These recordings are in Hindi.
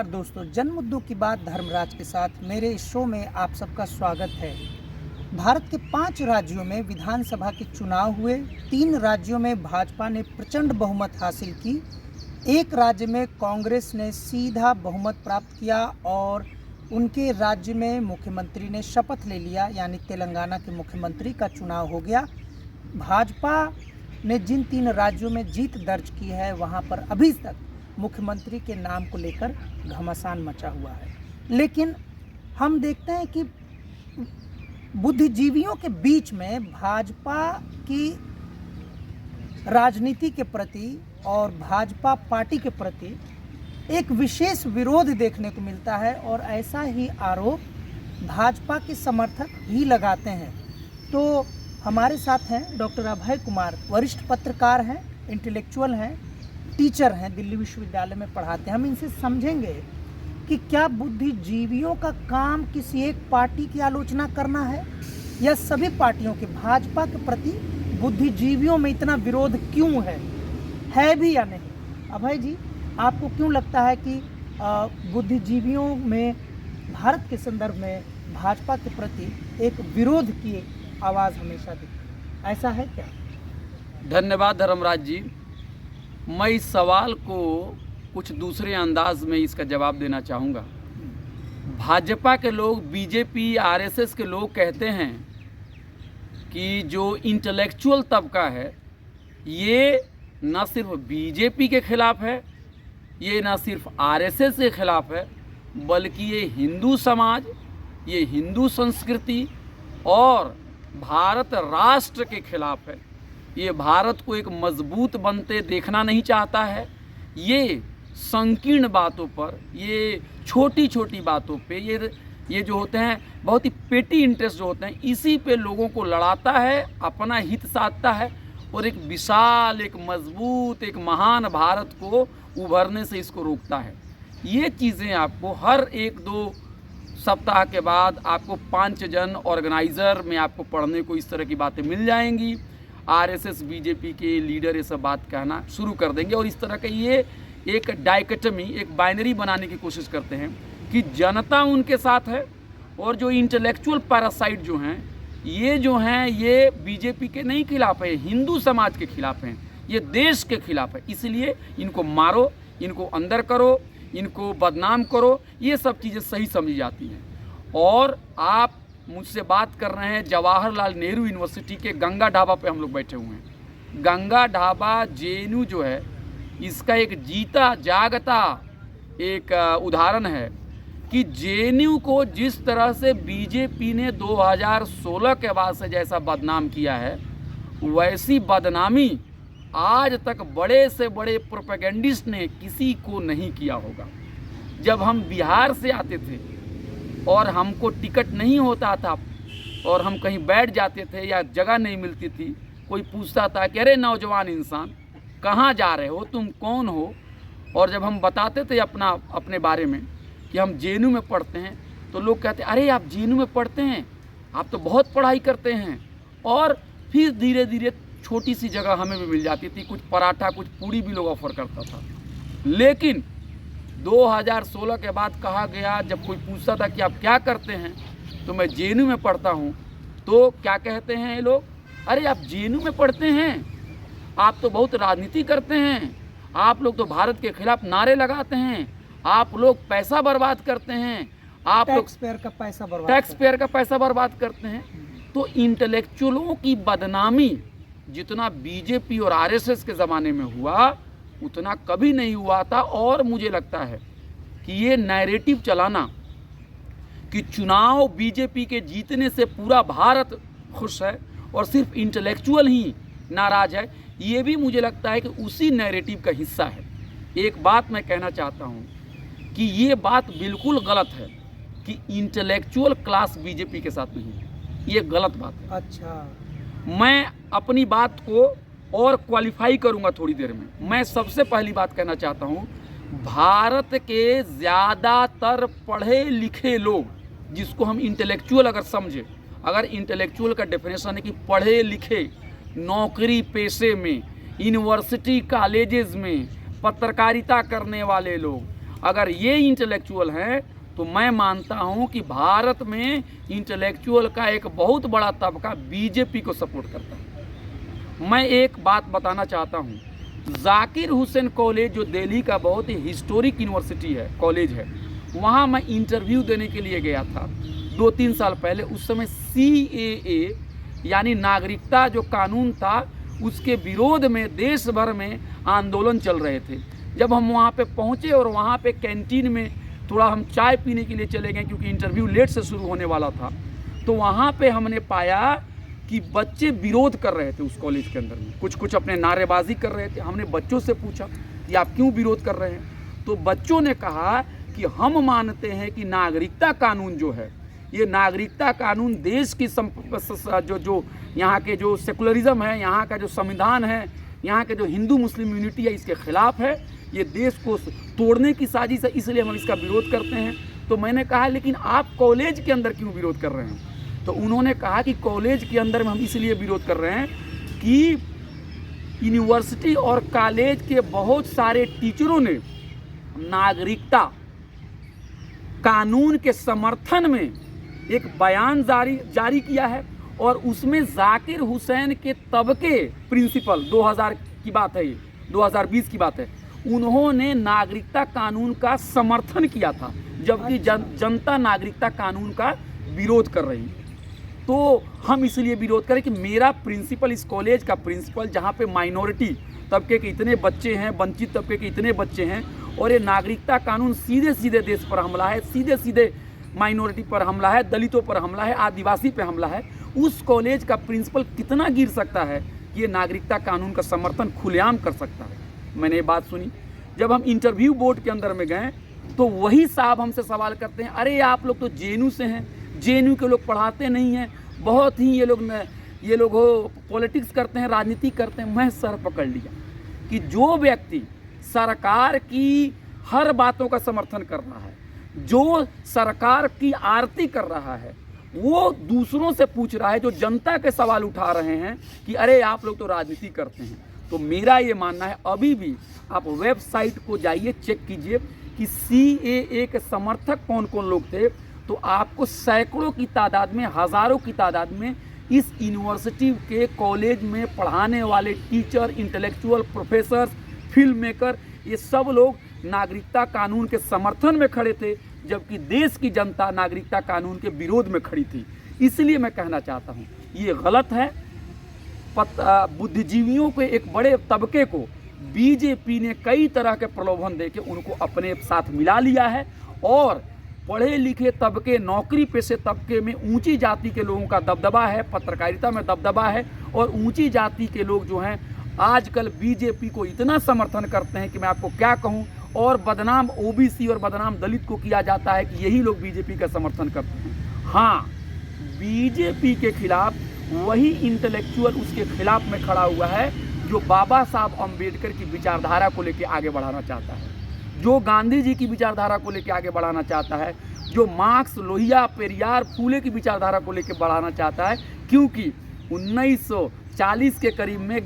नमस्कार दोस्तों, जन मुद्दों की बात धर्मराज के साथ मेरे इस शो में आप सबका स्वागत है। भारत के 5 राज्यों में विधानसभा के चुनाव हुए। 3 राज्यों में भाजपा ने प्रचंड बहुमत हासिल की। एक राज्य में कांग्रेस ने सीधा बहुमत प्राप्त किया और उनके राज्य में मुख्यमंत्री ने शपथ ले लिया, यानी तेलंगाना के मुख्यमंत्री का चुनाव हो गया। भाजपा ने जिन 3 राज्यों में जीत दर्ज की है, वहाँ पर अभी तक मुख्यमंत्री के नाम को लेकर घमासान मचा हुआ है। लेकिन हम देखते हैं कि बुद्धिजीवियों के बीच में भाजपा की राजनीति के प्रति और भाजपा पार्टी के प्रति एक विशेष विरोध देखने को मिलता है और ऐसा ही आरोप भाजपा के समर्थक ही लगाते हैं। तो हमारे साथ हैं डॉक्टर अभय कुमार, वरिष्ठ पत्रकार हैं, इंटेलेक्चुअल हैं, टीचर हैं, दिल्ली विश्वविद्यालय में पढ़ाते हैं। हम इनसे समझेंगे कि क्या बुद्धिजीवियों का काम किसी एक पार्टी की आलोचना करना है या सभी पार्टियों के भाजपा के प्रति बुद्धिजीवियों में इतना विरोध क्यों है भी या नहीं। अभय जी, आपको क्यों लगता है कि बुद्धिजीवियों में भारत के संदर्भ में भाजपा के प्रति एक विरोध की आवाज़ हमेशा दिखती, ऐसा है क्या? धन्यवाद धर्मराज जी। मैं इस सवाल को कुछ दूसरे अंदाज में इसका जवाब देना चाहूँगा। भाजपा के लोग, बीजेपी, आरएसएस के लोग कहते हैं कि जो इंटेलेक्चुअल तबका है ये न सिर्फ बीजेपी के खिलाफ है, ये न सिर्फ आरएसएस के खिलाफ है, बल्कि ये हिंदू समाज, ये हिंदू संस्कृति और भारत राष्ट्र के खिलाफ है। ये भारत को एक मजबूत बनते देखना नहीं चाहता है। ये संकीर्ण बातों पर, ये छोटी छोटी बातों पे, ये जो होते हैं बहुत ही पेटी इंटरेस्ट जो होते हैं, इसी पे लोगों को लड़ाता है, अपना हित साधता है और एक विशाल, एक मजबूत, एक महान भारत को उभरने से इसको रोकता है। ये चीज़ें आपको हर 1-2 सप्ताह के बाद आपको 5 जन ऑर्गेनाइज़र में आपको पढ़ने को इस तरह की बातें मिल जाएंगी। आरएसएस, बीजेपी के लीडर ये सब बात कहना शुरू कर देंगे और इस तरह का ये एक डाइकोटमी, एक बाइनरी बनाने की कोशिश करते हैं कि जनता उनके साथ है और जो इंटेलेक्चुअल पैरासाइट जो हैं, ये बीजेपी के नहीं खिलाफ है, हिंदू समाज के खिलाफ हैं, ये देश के खिलाफ है। इसलिए इनको मारो, इनको अंदर करो, इनको बदनाम करो, ये सब चीज़ें सही समझी जाती हैं। और आप मुझसे बात कर रहे हैं जवाहरलाल नेहरू यूनिवर्सिटी के गंगा ढाबा पे हम लोग बैठे हुए हैं। गंगा ढाबा जेएनयू जो है, इसका एक जीता जागता एक उदाहरण है कि जेएनयू को जिस तरह से बीजेपी ने 2016 के बाद से जैसा बदनाम किया है, वैसी बदनामी आज तक बड़े से बड़े प्रोपेगेंडिस्ट ने किसी को नहीं किया होगा। जब हम बिहार से आते थे और हमको टिकट नहीं होता था और हम कहीं बैठ जाते थे या जगह नहीं मिलती थी, कोई पूछता था कि अरे नौजवान इंसान, कहाँ जा रहे हो, तुम कौन हो? और जब हम बताते थे अपने बारे में कि हम जेएनयू में पढ़ते हैं, तो लोग कहते अरे आप जेएनयू में पढ़ते हैं, आप तो बहुत पढ़ाई करते हैं। और फिर धीरे धीरे छोटी सी जगह हमें भी मिल जाती थी, कुछ पराठा, कुछ पूड़ी भी लोग ऑफर करता था। लेकिन 2016 के बाद कहा गया, जब कोई पूछता था कि आप क्या करते हैं, तो मैं जेएनयू में पढ़ता हूँ, तो क्या कहते हैं ये लोग, अरे आप जेएनयू में पढ़ते हैं, आप तो बहुत राजनीति करते हैं, आप लोग तो भारत के खिलाफ नारे लगाते हैं, आप लोग पैसा बर्बाद करते हैं, आप लोग टैक्स पेयर का पैसा बर्बाद करते हैं। तो इंटेलेक्चुअलों की बदनामी जितना बीजेपी और आरएसएस के ज़माने में हुआ, उतना कभी नहीं हुआ था। और मुझे लगता है कि ये नैरेटिव चलाना कि चुनाव बीजेपी के जीतने से पूरा भारत खुश है और सिर्फ इंटेलेक्चुअल ही नाराज है, ये भी मुझे लगता है कि उसी नैरेटिव का हिस्सा है। एक बात मैं कहना चाहता हूँ कि ये बात बिल्कुल गलत है कि इंटेलेक्चुअल क्लास बीजेपी के साथ नहीं है, ये गलत बात है। अच्छा, मैं अपनी बात को और क्वालिफाई करूंगा थोड़ी देर में। मैं सबसे पहली बात कहना चाहता हूं, भारत के ज़्यादातर पढ़े लिखे लोग, जिसको हम इंटेलेक्चुअल अगर समझे, अगर इंटेलेक्चुअल का डेफिनेशन है कि पढ़े लिखे, नौकरी पेशे में, यूनिवर्सिटी कॉलेजेस में पत्रकारिता करने वाले लोग, अगर ये इंटेलेक्चुअल हैं तो मैं मानता हूं कि भारत में इंटेलेक्चुअल का एक बहुत बड़ा तबका बीजेपी को सपोर्ट करता है। मैं एक बात बताना चाहता हूं, जाकिर हुसैन कॉलेज जो दिल्ली का बहुत ही हिस्टोरिक यूनिवर्सिटी है, कॉलेज है, वहां मैं इंटरव्यू देने के लिए गया था 2-3 साल पहले। उस समय CAA यानी नागरिकता जो कानून था उसके विरोध में देश भर में आंदोलन चल रहे थे। जब हम वहाँ पे पहुँचे और वहाँ पे कैंटीन में थोड़ा हम चाय पीने के लिए चले गए क्योंकि इंटरव्यू लेट से शुरू होने वाला था, तो वहाँ पे हमने पाया कि बच्चे विरोध कर रहे थे उस कॉलेज के अंदर में, कुछ अपने नारेबाजी कर रहे थे। हमने बच्चों से पूछा कि आप क्यों विरोध कर रहे हैं, तो बच्चों ने कहा कि हम मानते हैं कि नागरिकता कानून जो है, ये नागरिकता कानून देश की जो यहाँ के जो सेकुलरिज्म है, यहाँ का जो संविधान है, यहाँ के जो हिंदू मुस्लिम यूनिटी है, इसके खिलाफ है, ये देश को तोड़ने की साजिश है, इसलिए हम इसका विरोध करते हैं। तो मैंने कहा लेकिन आप कॉलेज के अंदर क्यों विरोध कर रहे हैं? तो उन्होंने कहा कि कॉलेज के अंदर में हम इसलिए विरोध कर रहे हैं कि यूनिवर्सिटी और कॉलेज के बहुत सारे टीचरों ने नागरिकता कानून के समर्थन में एक बयान जारी किया है और उसमें जाकिर हुसैन के तबके प्रिंसिपल 2000 की बात है, ये 2020 की बात है, उन्होंने नागरिकता कानून का समर्थन किया था, जबकि जनता नागरिकता कानून का विरोध कर रही है। तो हम इसलिए विरोध करें कि मेरा प्रिंसिपल, इस कॉलेज का प्रिंसिपल, जहाँ पे माइनॉरिटी तबके के इतने बच्चे हैं, वंचित तबके के इतने बच्चे हैं, और ये नागरिकता कानून सीधे सीधे देश पर हमला है, सीधे सीधे माइनॉरिटी पर हमला है, दलितों पर हमला है, आदिवासी पर हमला है, उस कॉलेज का प्रिंसिपल कितना गिर सकता है कि ये नागरिकता कानून का समर्थन खुलेआम कर सकता है? मैंने ये बात सुनी। जब हम इंटरव्यू बोर्ड के अंदर में गए तो वही साहब हमसे सवाल करते हैं, अरे आप लोग तो JNU से हैं, JNU के लोग पढ़ाते नहीं हैं, बहुत ही ये लोग हो पॉलिटिक्स करते हैं, राजनीति करते हैं। मैं सर पकड़ लिया कि जो व्यक्ति सरकार की हर बातों का समर्थन कर रहा है, जो सरकार की आरती कर रहा है, वो दूसरों से पूछ रहा है, जो जनता के सवाल उठा रहे हैं कि अरे आप लोग तो राजनीति करते हैं। तो मेरा ये मानना है, अभी भी आप वेबसाइट को जाइए, चेक कीजिए कि CAA के समर्थक कौन कौन लोग थे, तो आपको सैकड़ों की तादाद में, हज़ारों की तादाद में इस यूनिवर्सिटी के कॉलेज में पढ़ाने वाले teacher, intellectual, professors, film maker, ये सब लोग नागरिकता कानून के समर्थन में खड़े थे, जबकि देश की जनता नागरिकता कानून के विरोध में खड़ी थी। इसलिए मैं कहना चाहता हूँ ये गलत है। बुद्धिजीवियों के एक बड़े तबके को बीजेपी ने कई तरह के प्रलोभन देके उनको अपने साथ मिला लिया है, और पढ़े लिखे तबके, नौकरी पेशे तबके में ऊंची जाति के लोगों का दबदबा है, पत्रकारिता में दबदबा है, और ऊंची जाति के लोग जो हैं आजकल बीजेपी को इतना समर्थन करते हैं कि मैं आपको क्या कहूं, और बदनाम OBC और बदनाम दलित को किया जाता है कि यही लोग बीजेपी का समर्थन करते हैं। हाँ, बीजेपी के खिलाफ वही इंटेलेक्चुअल उसके खिलाफ में खड़ा हुआ है जो बाबा साहब अम्बेडकर की विचारधारा को लेकर आगे बढ़ाना चाहता है, जो गांधी जी की विचारधारा को लेकर आगे बढ़ाना चाहता है, जो मार्क्स, लोहिया, पेरियार, फूले की विचारधारा को लेकर बढ़ाना चाहता है। क्योंकि 1940 के करीब में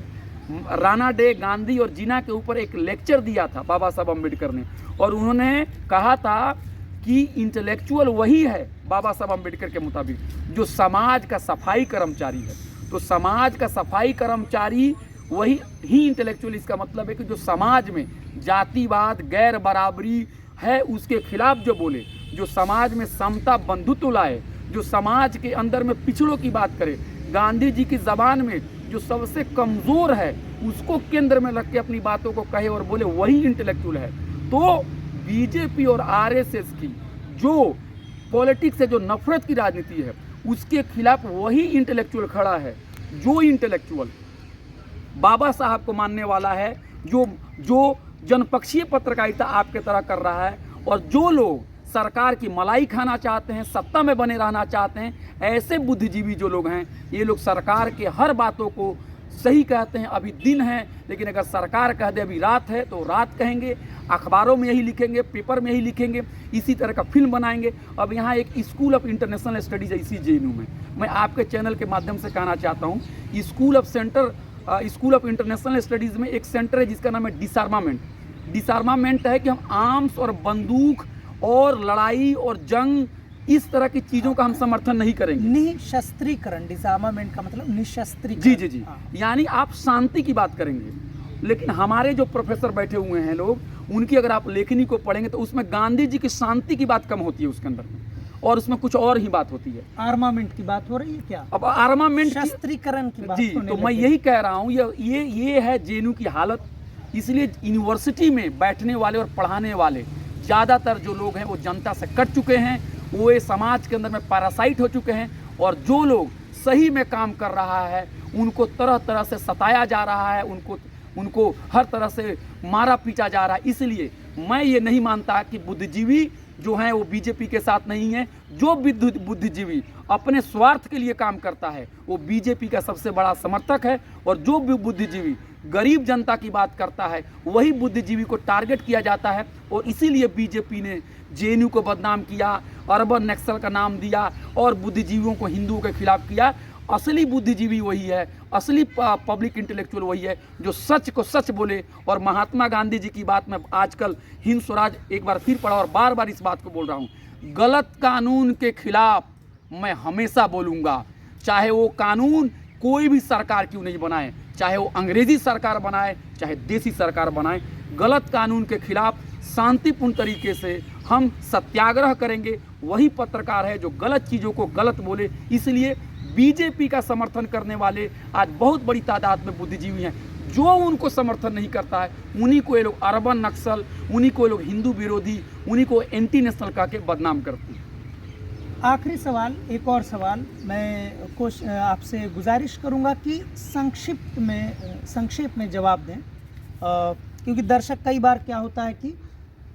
राणा डे, गांधी और जिन्ना के ऊपर एक लेक्चर दिया था बाबा साहब अम्बेडकर ने, और उन्होंने कहा था कि इंटेलेक्चुअल वही है बाबा साहब अम्बेडकर के मुताबिक जो समाज का सफाई कर्मचारी है। तो समाज का सफाई कर्मचारी वही ही इंटेलेक्चुअल, इसका मतलब है कि जो समाज में जातिवाद, गैर बराबरी है उसके खिलाफ जो बोले, जो समाज में समता, बंधुत्व लाए, जो समाज के अंदर में पिछड़ों की बात करे, गांधी जी की ज़बान में जो सबसे कमज़ोर है उसको केंद्र में रख के अपनी बातों को कहे और बोले, वही इंटेलेक्चुअल है। तो बीजेपी और RSS की जो पॉलिटिक्स से जो नफरत की राजनीति है उसके खिलाफ वही इंटेलेक्चुअल खड़ा है, जो इंटेलेक्चुअल बाबा साहब को मानने वाला है, जो जनपक्षीय पत्रकारिता आपके तरह कर रहा है, और जो लोग सरकार की मलाई खाना चाहते हैं, सत्ता में बने रहना चाहते हैं, ऐसे बुद्धिजीवी जो लोग हैं, ये लोग सरकार के हर बातों को सही कहते हैं। अभी दिन है, लेकिन अगर सरकार कह दे अभी रात है तो रात कहेंगे, अखबारों में यही लिखेंगे, पेपर में यही लिखेंगे, इसी तरह का फिल्म बनाएंगे। अब यहाँ एक स्कूल ऑफ इंटरनेशनल स्टडीज़ है इसी JNU में। मैं आपके चैनल के माध्यम से कहना चाहता हूँ, स्कूल ऑफ इंटरनेशनल स्टडीज़ में एक सेंटर है जिसका नाम है डिसआर्मामेंट। डिसआर्मामेंट है कि हम आर्म्स और बंदूक और लड़ाई और जंग इस तरह की चीज़ों का हम समर्थन नहीं करेंगे। निशस्त्रीकरण, डिसआर्मामेंट का मतलब निशस्त्रीकरण। जी जी जी, हाँ। यानी आप शांति की बात करेंगे, लेकिन हमारे जो प्रोफेसर बैठे हुए हैं लोग, उनकी अगर आप लेखनी को पढ़ेंगे तो उसमें गांधी जी की शांति की बात कम होती है उसके अंदर में, और उसमें कुछ और ही बात होती है। आर्मामेंट की बात हो रही है क्या? अब आर्मामेंट शस्त्रीकरण की बात जी, होने तो मैं लगी। यही कह रहा हूँ, ये है जेएनयू की हालत। इसलिए यूनिवर्सिटी में बैठने वाले और पढ़ाने वाले ज़्यादातर जो लोग हैं वो जनता से कट चुके हैं, वो ये समाज के अंदर में पैरासाइट हो चुके हैं, और जो लोग सही में काम कर रहा है उनको तरह तरह से सताया जा रहा है, उनको हर तरह से मारा पीटा जा रहा है। इसलिए मैं ये नहीं मानता कि बुद्धिजीवी जो हैं वो बीजेपी के साथ नहीं है। जो बुद्धिजीवी अपने स्वार्थ के लिए काम करता है वो बीजेपी का सबसे बड़ा समर्थक है, और जो भी बुद्धिजीवी गरीब जनता की बात करता है वही बुद्धिजीवी को टारगेट किया जाता है। और इसीलिए बीजेपी ने जेएनयू को बदनाम किया, अर्बन नक्सल का नाम दिया और बुद्धिजीवियों को हिंदुओं के खिलाफ किया। असली बुद्धिजीवी वही है, असली पब्लिक इंटेलेक्चुअल वही है जो सच को सच बोले। और महात्मा गांधी जी की बात में आजकल हिंद स्वराज एक बार फिर पढ़ा और बार बार इस बात को बोल रहा हूँ, गलत कानून के खिलाफ मैं हमेशा बोलूँगा, चाहे वो कानून कोई भी सरकार क्यों नहीं बनाए, चाहे वो अंग्रेजी सरकार बनाए चाहे देसी सरकार बनाए। गलत कानून के खिलाफ शांतिपूर्ण तरीके से हम सत्याग्रह करेंगे। वही पत्रकार है जो गलत चीज़ों को गलत बोले। इसलिए बीजेपी का समर्थन करने वाले आज बहुत बड़ी तादाद में बुद्धिजीवी हैं। जो उनको समर्थन नहीं करता है उन्हीं को ये लोग अर्बन नक्सल, उन्हीं को ये लोग हिंदू विरोधी, उन्हीं को एंटी नेशनल कह के बदनाम करते हैं। आखिरी सवाल, एक और सवाल मैं आपसे गुजारिश करूंगा कि संक्षेप में जवाब दें, क्योंकि दर्शक कई बार क्या होता है कि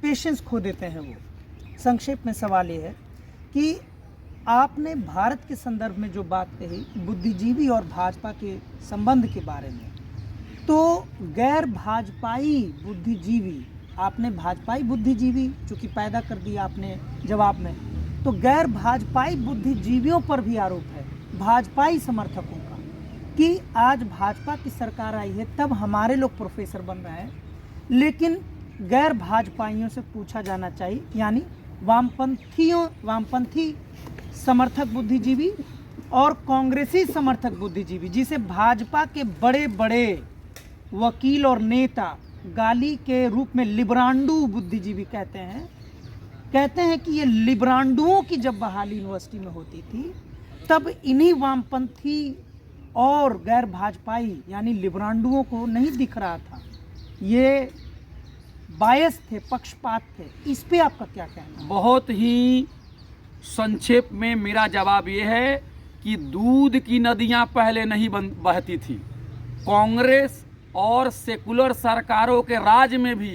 पेशेंस खो देते हैं। वो संक्षेप में सवाल ये है कि आपने भारत के संदर्भ में जो बात कही बुद्धिजीवी और भाजपा के संबंध के बारे में, तो गैर भाजपाई बुद्धिजीवी, आपने भाजपाई बुद्धिजीवी चूँकि पैदा कर दिया आपने जवाब में, तो गैर भाजपाई बुद्धिजीवियों पर भी आरोप है, भाजपाई समर्थकों का, कि आज भाजपा की सरकार आई है तब हमारे लोग प्रोफेसर बन रहे हैं, लेकिन गैर भाजपाइयों से पूछा जाना चाहिए, यानी वामपंथी समर्थक बुद्धिजीवी और कांग्रेसी समर्थक बुद्धिजीवी, जिसे भाजपा के बड़े बड़े वकील और नेता गाली के रूप में लिब्रांडू बुद्धिजीवी कहते हैं कि ये लिब्रांडुओं की जब बहाली यूनिवर्सिटी में होती थी तब इन्हीं वामपंथी और गैर भाजपाई यानी लिब्रांडुओं को नहीं दिख रहा था, ये बायस थे, पक्षपात थे। इस पे आपका क्या कहना है? बहुत ही संक्षेप में मेरा जवाब ये है कि दूध की नदियां पहले नहीं बहती थी। कांग्रेस और सेकुलर सरकारों के राज में भी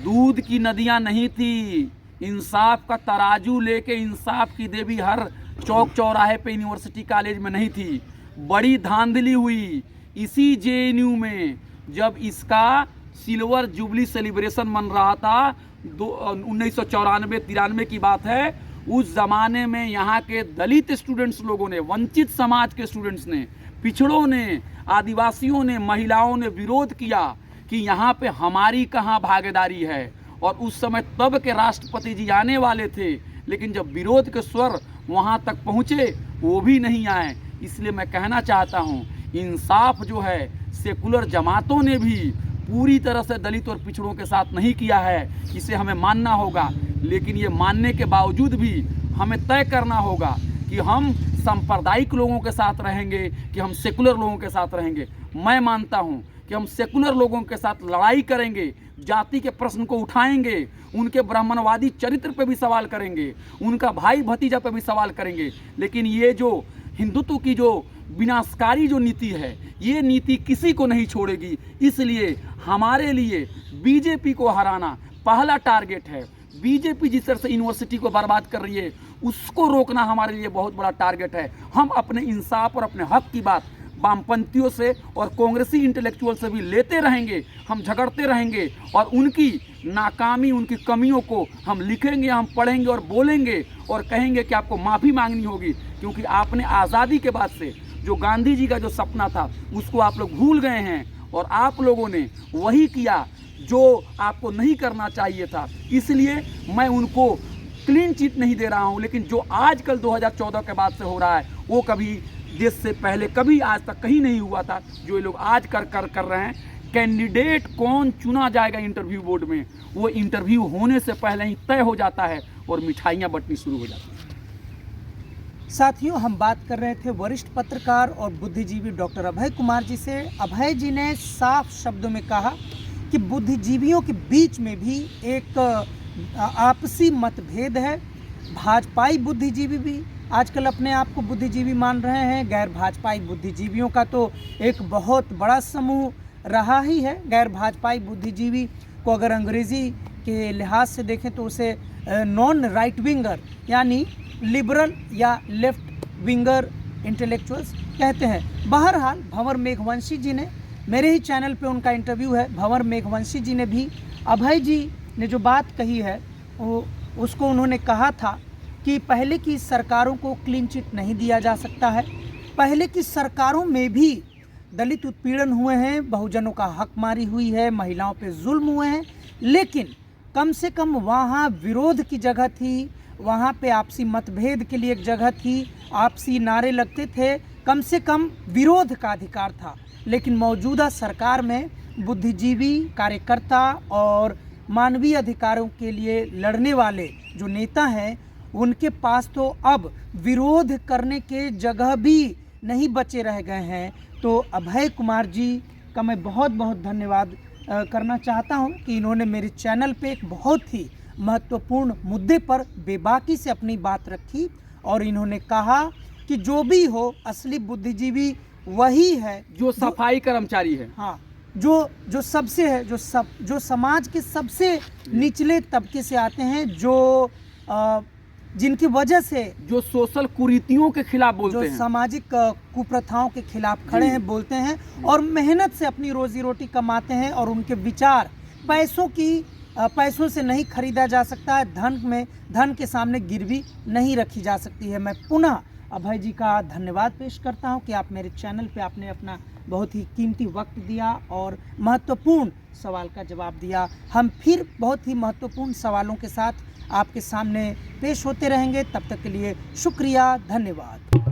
दूध की नदियां नहीं थी। इंसाफ का तराजू लेके इंसाफ की देवी हर चौक चौराहे पे यूनिवर्सिटी कॉलेज में नहीं थी। बड़ी धांधली हुई इसी जेएनयू में जब इसका सिल्वर जुबली सेलिब्रेशन मन रहा था। 1994-93 की बात है। उस ज़माने में यहाँ के दलित स्टूडेंट्स लोगों ने, वंचित समाज के स्टूडेंट्स ने, पिछड़ों ने, आदिवासियों ने, महिलाओं ने विरोध किया कि यहाँ पे हमारी कहाँ भागीदारी है। और उस समय तब के राष्ट्रपति जी आने वाले थे, लेकिन जब विरोध के स्वर वहाँ तक पहुँचे वो भी नहीं आए। इसलिए मैं कहना चाहता हूँ, इंसाफ जो है सेकुलर जमातों ने भी पूरी तरह से दलित और पिछड़ों के साथ नहीं किया है, इसे हमें मानना होगा। लेकिन ये मानने के बावजूद भी हमें तय करना होगा कि हम सांप्रदायिक लोगों के साथ रहेंगे कि हम सेकुलर लोगों के साथ रहेंगे। मैं मानता हूँ कि हम सेकुलर लोगों के साथ लड़ाई करेंगे, जाति के प्रश्न को उठाएंगे, उनके ब्राह्मणवादी चरित्र पे भी सवाल करेंगे, उनका भाई भतीजा पे भी सवाल करेंगे। लेकिन ये जो हिंदुत्व की जो विनाशकारी जो नीति है, ये नीति किसी को नहीं छोड़ेगी। इसलिए हमारे लिए बीजेपी को हराना पहला टारगेट है। बीजेपी जिस तरह से यूनिवर्सिटी को बर्बाद कर रही है, उसको रोकना हमारे लिए बहुत बड़ा टारगेट है। हम अपने इंसाफ और अपने हक की बात वामपंथियों से और कांग्रेसी इंटेलेक्चुअल से भी लेते रहेंगे, हम झगड़ते रहेंगे और उनकी नाकामी, उनकी कमियों को हम लिखेंगे, हम पढ़ेंगे और बोलेंगे और कहेंगे कि आपको माफ़ी मांगनी होगी, क्योंकि आपने आज़ादी के बाद से जो गांधी जी का जो सपना था उसको आप लोग भूल गए हैं और आप लोगों ने वही किया जो आपको नहीं करना चाहिए था, इसलिए मैं उनको क्लीन चिट नहीं दे रहा हूं। लेकिन जो आजकल 2014 के बाद से हो रहा है वो कभी देश से पहले कभी आज तक कहीं नहीं हुआ था। जो ये लोग आज कर रहे हैं, कैंडिडेट कौन चुना जाएगा इंटरव्यू बोर्ड में, वो इंटरव्यू होने से पहले ही तय हो जाता है और मिठाइयाँ बंटनी शुरू हो जाती है। साथियों, हम बात कर रहे थे वरिष्ठ पत्रकार और बुद्धिजीवी डॉक्टर अभय कुमार जी से। अभय जी ने साफ शब्दों में कहा कि बुद्धिजीवियों के बीच में भी एक आपसी मतभेद है। भाजपाई बुद्धिजीवी भी आजकल अपने आप को बुद्धिजीवी मान रहे हैं। गैर भाजपाई बुद्धिजीवियों का तो एक बहुत बड़ा समूह रहा ही है। गैर भाजपाई बुद्धिजीवी को अगर अंग्रेज़ी के लिहाज से देखें तो उसे नॉन राइट विंगर यानी लिबरल या लेफ्ट विंगर इंटेलेक्चुअल्स कहते हैं। बहरहाल भंवर मेघवंशी जी ने, मेरे ही चैनल पे उनका इंटरव्यू है, भंवर मेघवंशी जी ने भी अभय जी ने जो बात कही है उसको उन्होंने कहा था कि पहले की सरकारों को क्लीन चिट नहीं दिया जा सकता है। पहले की सरकारों में भी दलित उत्पीड़न हुए हैं, बहुजनों का हक मारी हुई है, महिलाओं पे जुल्म हुए हैं, लेकिन कम से कम वहाँ विरोध की जगह थी, वहाँ पे आपसी मतभेद के लिए एक जगह थी, आपसी नारे लगते थे, कम से कम विरोध का अधिकार था। लेकिन मौजूदा सरकार में बुद्धिजीवी, कार्यकर्ता और मानवीय अधिकारों के लिए लड़ने वाले जो नेता हैं, उनके पास तो अब विरोध करने के जगह भी नहीं बचे रह गए हैं। तो अभय कुमार जी का मैं बहुत बहुत धन्यवाद करना चाहता हूं कि इन्होंने मेरे चैनल पे एक बहुत ही महत्वपूर्ण मुद्दे पर बेबाकी से अपनी बात रखी और इन्होंने कहा कि जो भी हो, असली बुद्धिजीवी वही है जो सफाई कर्मचारी है। हाँ, जो सबसे है, जो समाज के सबसे निचले तबके से आते हैं, जो जिनकी वजह से जो सोशल कुरीतियों के खिलाफ बोलते हैं, जो सामाजिक कुप्रथाओं के खिलाफ खड़े हैं, बोलते हैं और मेहनत से अपनी रोजी रोटी कमाते हैं और उनके विचार पैसों से नहीं खरीदा जा सकता है, धन के सामने गिरवी नहीं रखी जा सकती है। मैं पुनः अभय जी का धन्यवाद पेश करता हूं कि आप मेरे चैनल पे आपने अपना बहुत ही कीमती वक्त दिया और महत्वपूर्ण सवाल का जवाब दिया। हम फिर बहुत ही महत्वपूर्ण सवालों के साथ आपके सामने पेश होते रहेंगे। तब तक के लिए शुक्रिया, धन्यवाद।